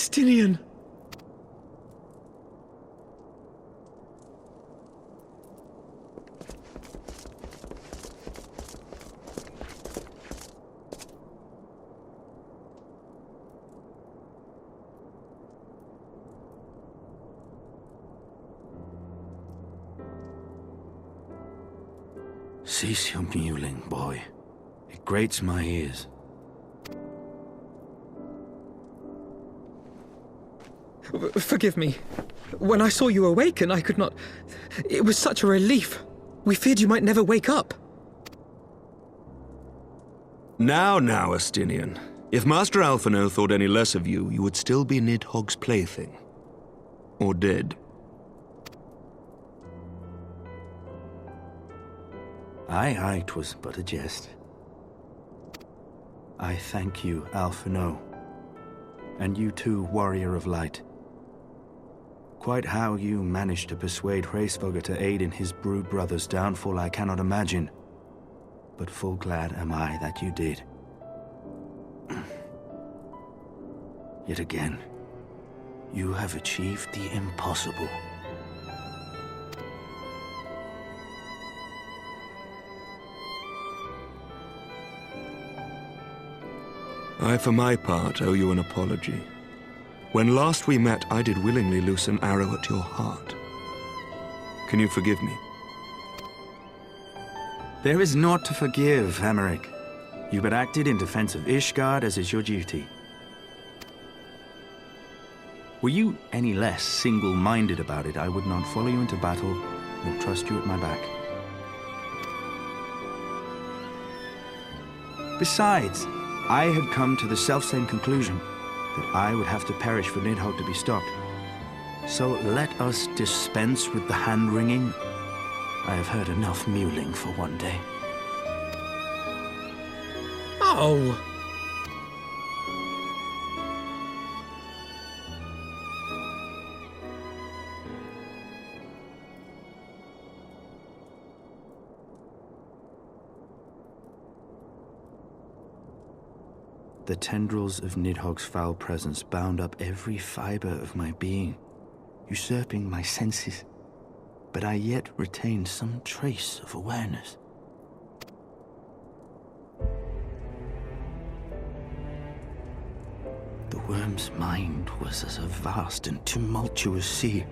Justinian! Cease your mewling, boy. It grates my ears. Forgive me. When I saw you awaken, I could not... It was such a relief. We feared you might never wake up. Now, Astinian. If Master Alphino thought any less of you, you would still be Nidhogg's plaything. Or dead. Aye, 'twas but a jest. I thank you, Alphino. And you too, Warrior of Light. Quite how you managed to persuade Hraesvelgr to aid in his brood brother's downfall I cannot imagine. But full glad am I that you did. Yet again, you have achieved the impossible. I, for my part, owe you an apology. When last we met, I did willingly loose an arrow at your heart. Can you forgive me? There is naught to forgive, Hameric. You but acted in defense of Ishgard as is your duty. Were you any less single-minded about it, I would not follow you into battle, nor trust you at my back. Besides, I had come to the selfsame conclusion, that I would have to perish for Nidhogg to be stopped. So let us dispense with the hand-wringing. I have heard enough mewling for one day. Oh! The tendrils of Nidhogg's foul presence bound up every fiber of my being, usurping my senses, but I yet retained some trace of awareness. The worm's mind was as a vast and tumultuous sea.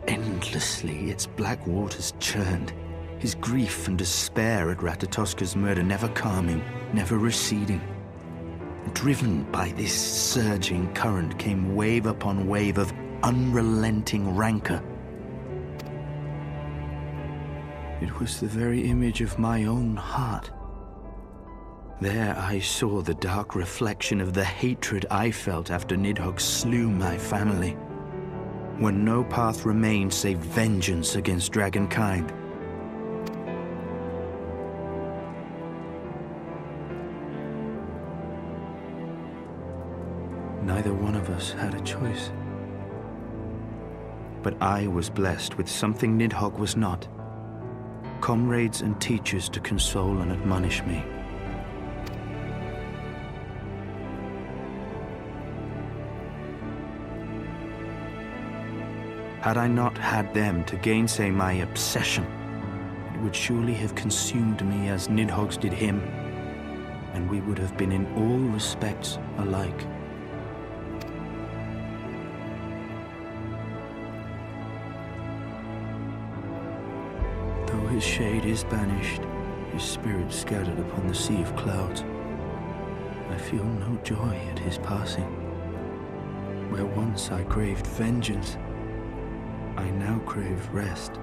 Endlessly its black waters churned, his grief and despair at Ratatoska's murder never calming, never receding. Driven by this surging current came wave upon wave of unrelenting rancor. It was the very image of my own heart. There I saw the dark reflection of the hatred I felt after Nidhogg slew my family, when no path remained save vengeance against dragonkind. Neither one of us had a choice. But I was blessed with something Nidhogg was not. Comrades and teachers to console and admonish me. Had I not had them to gainsay my obsession, it would surely have consumed me as Nidhogg's did him, and we would have been in all respects alike. Though his shade is banished, his spirit scattered upon the sea of clouds, I feel no joy at his passing. Where once I craved vengeance, I now crave rest.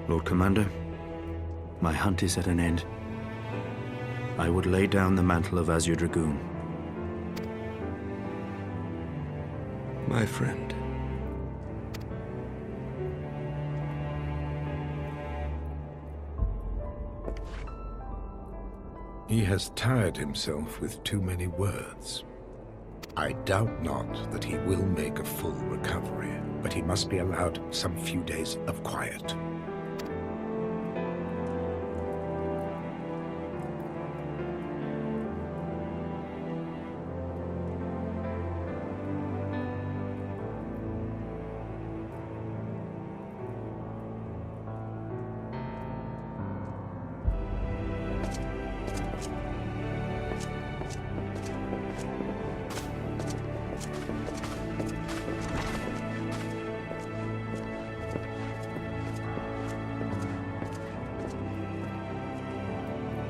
Lord Commander, my hunt is at an end. I would lay down the mantle of Azure Dragoon. My friend. He has tired himself with too many words. I doubt not that he will make a full recovery, but he must be allowed some few days of quiet.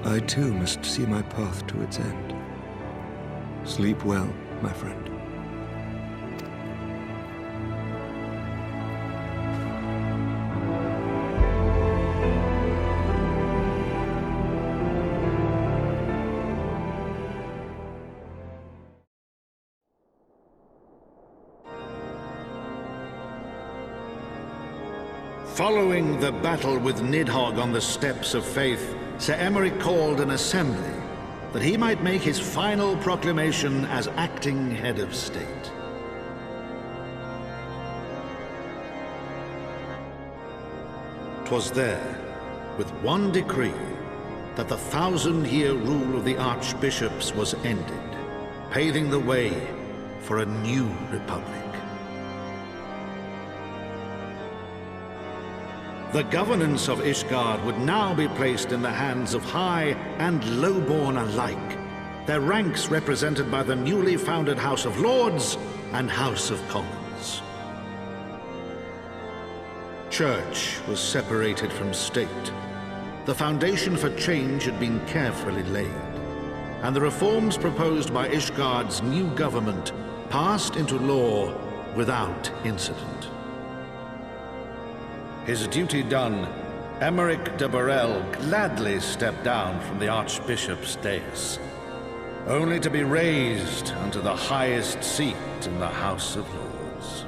I too must see my path to its end. Sleep well, my friend. Following the battle with Nidhogg on the Steps of Faith, Sir Emeric called an assembly that he might make his final proclamation as acting head of state. "'Twas there, with one decree, that the 1,000-year rule of the archbishops was ended, paving the way for a new republic. The governance of Ishgard would now be placed in the hands of high and lowborn alike, their ranks represented by the newly founded House of Lords and House of Commons. Church was separated from state. The foundation for change had been carefully laid, and the reforms proposed by Ishgard's new government passed into law without incident. His duty done, Emeric de Burrell gladly stepped down from the Archbishop's dais, only to be raised unto the highest seat in the House of Lords.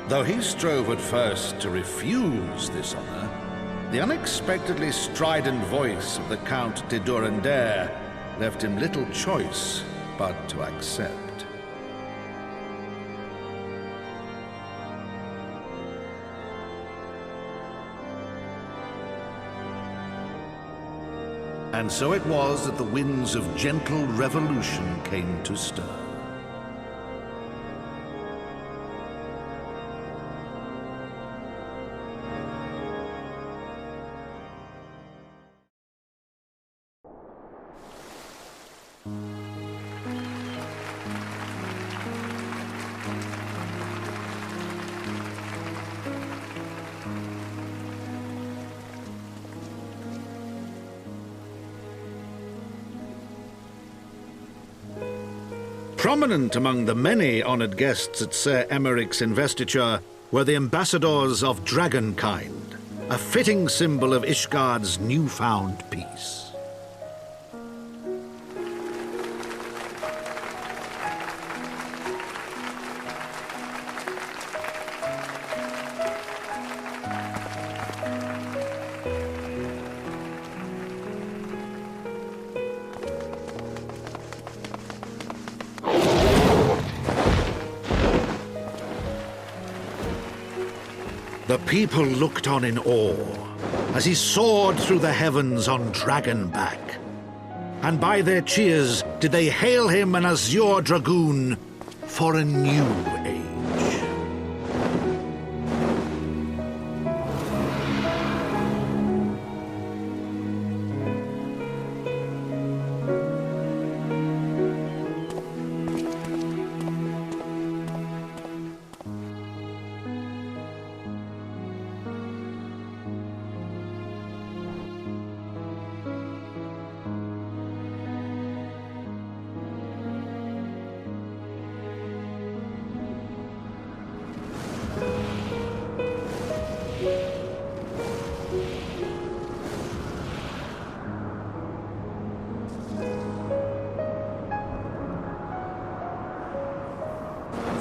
Though he strove at first to refuse this honor, the unexpectedly strident voice of the Count de Durandare left him little choice but to accept. And so it was that the winds of gentle revolution came to stir. Prominent among the many honored guests at Sir Emeric's investiture were the ambassadors of Dragonkind, a fitting symbol of Ishgard's newfound peace. The people looked on in awe as he soared through the heavens on Dragonback. And by their cheers did they hail him an azure dragoon for a new age.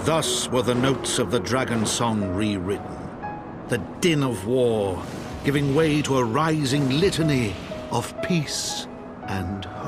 Thus were the notes of the dragon song rewritten. the din of war, giving way to a rising litany of peace and hope.